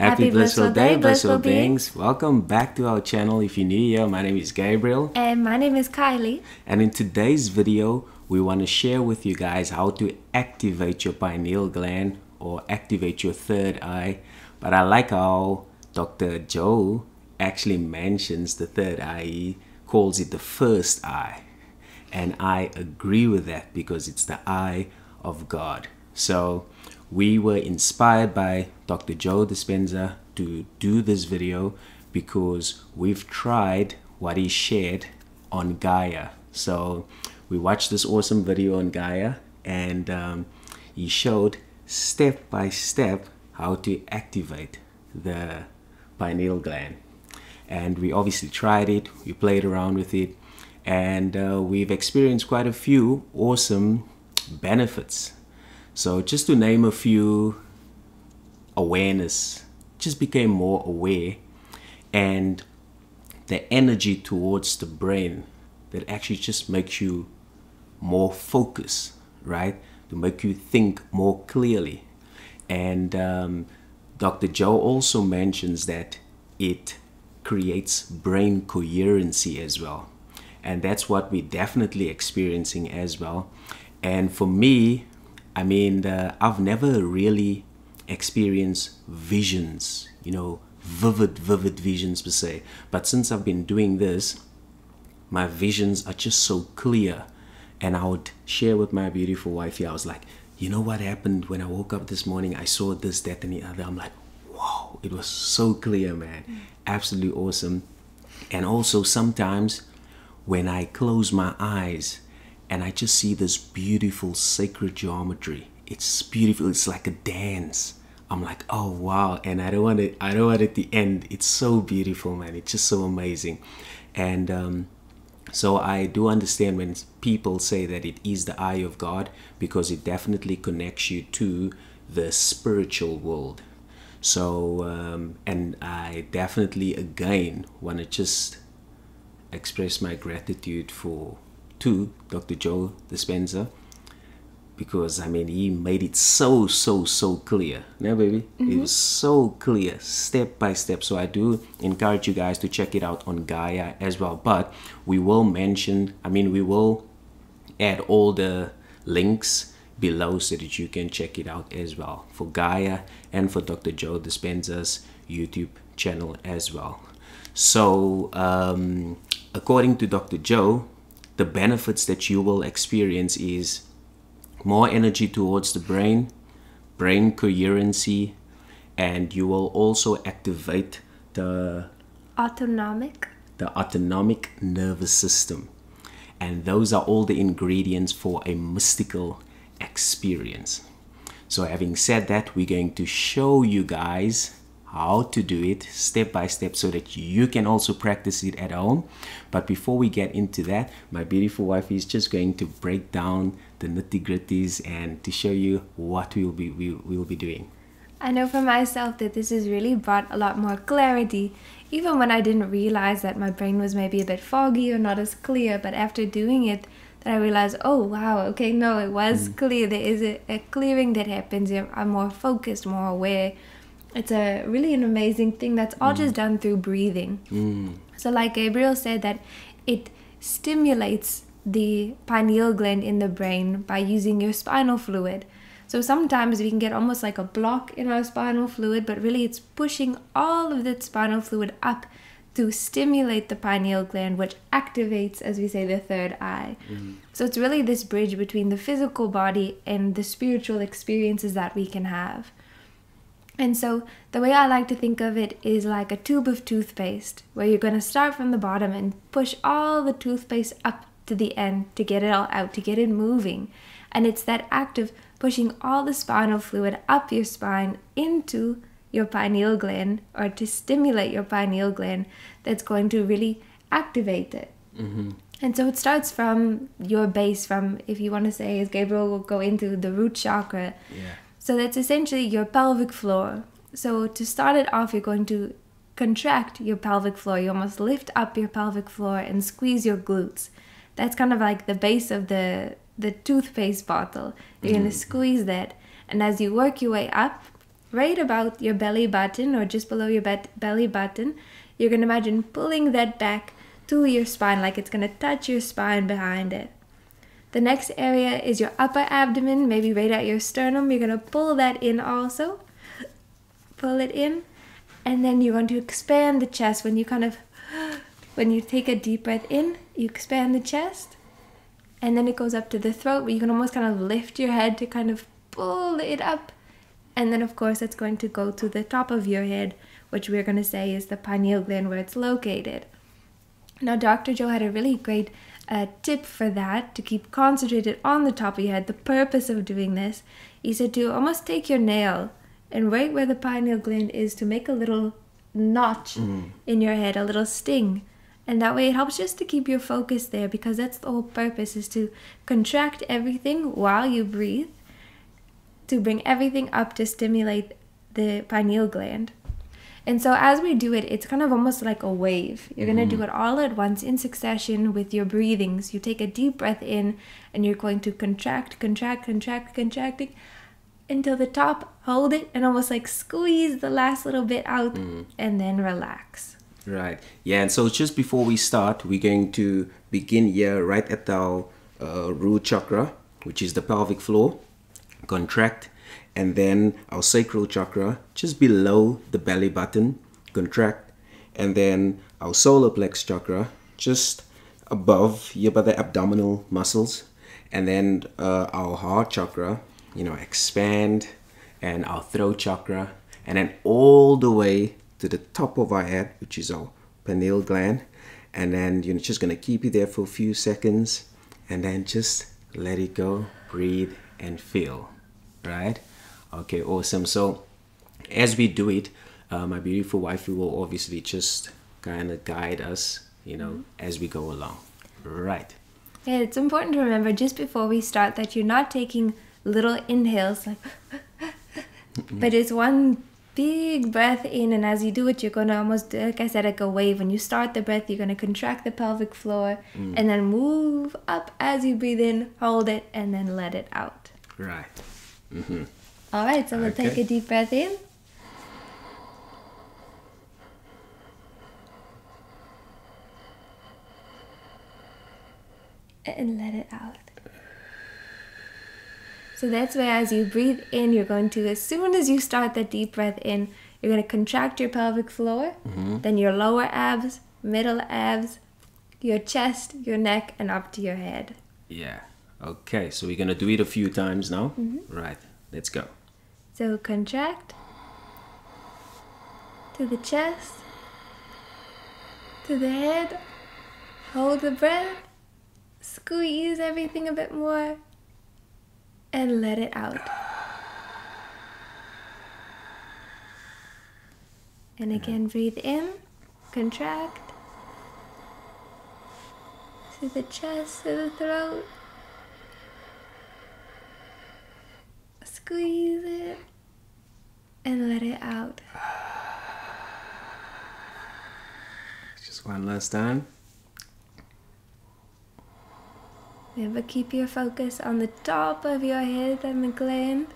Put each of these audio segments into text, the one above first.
Happy blissful day, blissful beings. Welcome back to our channel. If you're new here, my name is Gabriel. And my name is Kylie. And in today's video, we want to share with you guys how to activate your pineal gland or activate your third eye. But I like how Dr. Joe actually mentions the third eye. He calls it the first eye. And I agree with that because it's the eye of God. So we were inspired by Dr. Joe Dispenza to do this video because we've tried what he shared on Gaia. So we watched this awesome video on Gaia, and he showed step by step how to activate the pineal gland. And we obviously tried it, we played around with it, and we've experienced quite a few awesome benefits. So just to name a few: awareness, just became more aware, and the energy towards the brain that actually just makes you more focused, right? To make you think more clearly. And Dr. Joe also mentions that it creates brain coherency as well. And that's what we're definitely experiencing as well. And for me, I mean, I've never really experienced visions, you know, vivid visions per se. But since I've been doing this, my visions are just so clear. And I would share with my beautiful wife here, I was like, you know what happened when I woke up this morning? I saw this, that, and the other. I'm like, wow, it was so clear, man. Absolutely awesome. And also sometimes when I close my eyes and I just see this beautiful sacred geometry, it's beautiful, it's like a dance. I'm like, oh wow, and I don't want it at the end. It's so beautiful, man. It's just so amazing. And so I do understand when people say that it is the eye of God, because it definitely connects you to the spiritual world. So and I definitely again want to just express my gratitude to Dr. Joe Dispenza, because I mean, he made it so clear. Yeah, baby. It was so clear, step by step. So I do encourage you guys to check it out on Gaia as well. But we will mention, I mean, we will add all the links below so that you can check it out as well, for Gaia and for Dr. Joe Dispenza's YouTube channel as well. So according to Dr. Joe, the benefits that you will experience is more energy towards the brain coherency, and you will also activate the autonomic nervous system. And those are all the ingredients for a mystical experience. So having said that, we're going to show you guys how to do it step by step so that you can also practice it at home. But before we get into that, my beautiful wife is just going to break down the nitty-gritties and to show you what we will be doing. I know for myself that this has really brought a lot more clarity, even when I didn't realize that my brain was maybe a bit foggy or not as clear. But after doing it, that I realized, oh wow, okay, no, it was clear. There is a clearing that happens. I'm more focused, more aware. It's really an amazing thing that's all just done through breathing. So like Gabriel said, that it stimulates the pineal gland in the brain by using your spinal fluid. So sometimes we can get almost like a block in our spinal fluid, but really it's pushing all of that spinal fluid up to stimulate the pineal gland, which activates, as we say, the third eye. So it's really this bridge between the physical body and the spiritual experiences that we can have. And so the way I like to think of it is like a tube of toothpaste, where you're going to start from the bottom and push all the toothpaste up to the end to get it all out, to get it moving. And it's that act of pushing all the spinal fluid up your spine into your pineal gland, or to stimulate your pineal gland, that's going to really activate it. And so it starts from your base, from, if you want to say, as Gabriel will go into, the root chakra. So that's essentially your pelvic floor. So to start it off, you're going to contract your pelvic floor. You almost lift up your pelvic floor and squeeze your glutes. That's kind of like the base of the toothpaste bottle. You're going to squeeze that. And as you work your way up, right about your belly button or just below your belly button. You're going to imagine pulling that back to your spine, like it's going to touch your spine behind it. The next area is your upper abdomen, maybe right at your sternum. You're going to pull that in also. Pull it in. And then you're going to expand the chest. When you take a deep breath in, you expand the chest. And then it goes up to the throat, where you can almost kind of lift your head to kind of pull it up. And then, of course, it's going to go to the top of your head, which we're going to say is the pineal gland, where it's located. Now, Dr. Joe had a really great tip for that, to keep concentrated on the top of your head. The purpose of doing this, he said to almost take your nail and right where the pineal gland is, to make a little notch in your head, a little sting. And that way it helps just to keep your focus there, because that's the whole purpose, is to contract everything while you breathe, to bring everything up to stimulate the pineal gland. And so as we do it, it's kind of almost like a wave. You're going to do it all at once in succession with your breathings. You take a deep breath in and you're going to contracting until the top, hold it, and almost like squeeze the last little bit out and then relax. Right. Yeah, and so just before we start, we're going to begin here right at our root chakra, which is the pelvic floor. Contract. And then our sacral chakra, just below the belly button, contract. And then our solar plex chakra, just above here by the abdominal muscles. And then our heart chakra, expand. And our throat chakra. And then all the way to the top of our head, which is our pineal gland. And then you're just going to keep it there for a few seconds. And then just let it go, breathe, and feel. Right? Okay, awesome. So as we do it, my beautiful wifey will obviously just kind of guide us, as we go along. Right. Yeah, it's important to remember just before we start that you're not taking little inhales, like, but it's one big breath in, and as you do it, you're going to almost, like I said, like a wave. When you start the breath, you're going to contract the pelvic floor and then move up as you breathe in, hold it, and then let it out. Right. All right, so we'll take a deep breath in. And let it out. So that's where, as you breathe in, you're going to, as soon as you start that deep breath in, you're going to contract your pelvic floor, then your lower abs, middle abs, your chest, your neck, and up to your head. Yeah. Okay, so we're going to do it a few times now. Right, let's go. So contract to the chest, to the head, hold the breath, squeeze everything a bit more, and let it out. And again, breathe in, contract, to the chest, to the throat, squeeze it, and let it out. Just one last time. Remember, keep your focus on the top of your head and the gland.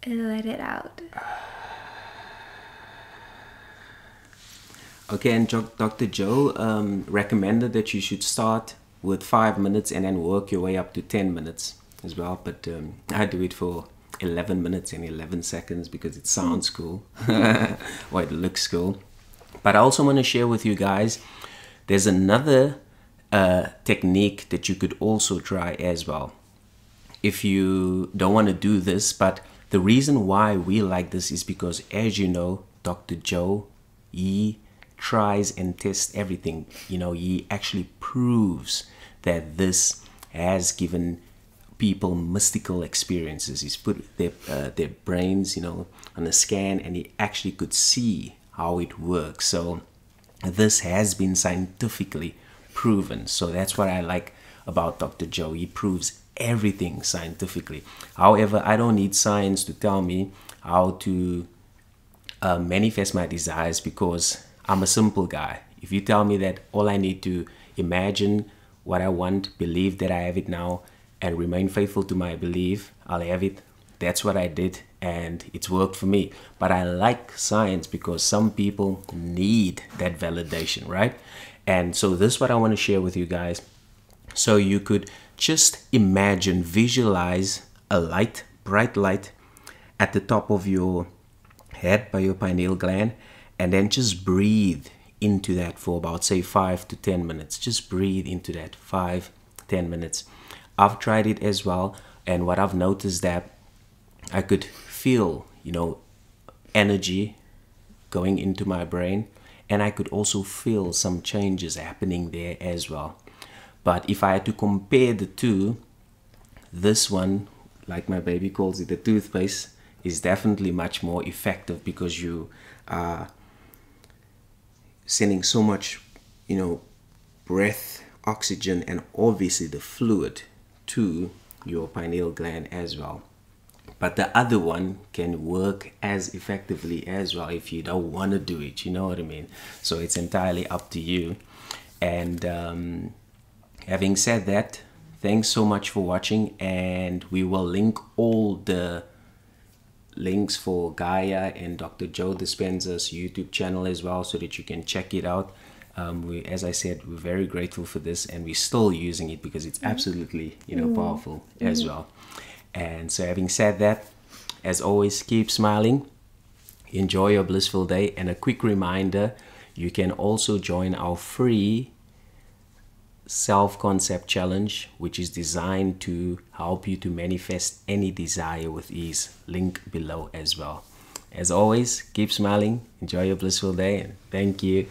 And let it out. Okay, and Dr. Joe recommended that you should start with 5 minutes and then work your way up to 10 minutes as well. But I do it for 11 minutes and 11 seconds because it sounds cool. Or it looks cool. But I also want to share with you guys, there's another technique that you could also try as well. If you don't want to do this, but the reason why we like this is because, as you know, Dr. Joe, he tries and tests everything. He actually proves that this has given people mystical experiences. He's put their brains, on a scan, and he actually could see how it works. So this has been scientifically proven. So that's what I like about Dr. Joe. He proves everything scientifically. However, I don't need science to tell me how to manifest my desires, because I'm a simple guy. If you tell me that all I need to imagine what I want, believe that I have it now, and remain faithful to my belief, I'll have it. That's what I did, and it's worked for me. But I like science because some people need that validation, right? And so this is what I want to share with you guys. So you could just imagine, visualize a light, bright light at the top of your head by your pineal gland, and then just breathe into that for about, say, 5 to 10 minutes. Just breathe into that 5-10 minutes. I've tried it as well, and what I've noticed that I could feel, energy going into my brain, and I could also feel some changes happening there as well. But if I had to compare the two, this one, like my baby calls it, the toothpaste, is definitely much more effective because you are sending so much, breath, oxygen, and obviously the fluid to your pineal gland as well. But the other one can work as effectively as well if you don't want to do it, you know what I mean? So it's entirely up to you. And having said that, thanks so much for watching, and we will link all the links for Gaia and Dr. Joe Dispenza's YouTube channel as well, so that you can check it out. As I said, we're very grateful for this, and we're still using it because it's absolutely, powerful as well. And so having said that, as always, keep smiling, enjoy your blissful day, and a quick reminder, you can also join our free self-concept challenge, which is designed to help you to manifest any desire with ease. Link below as well. As always, keep smiling, enjoy your blissful day, and thank you.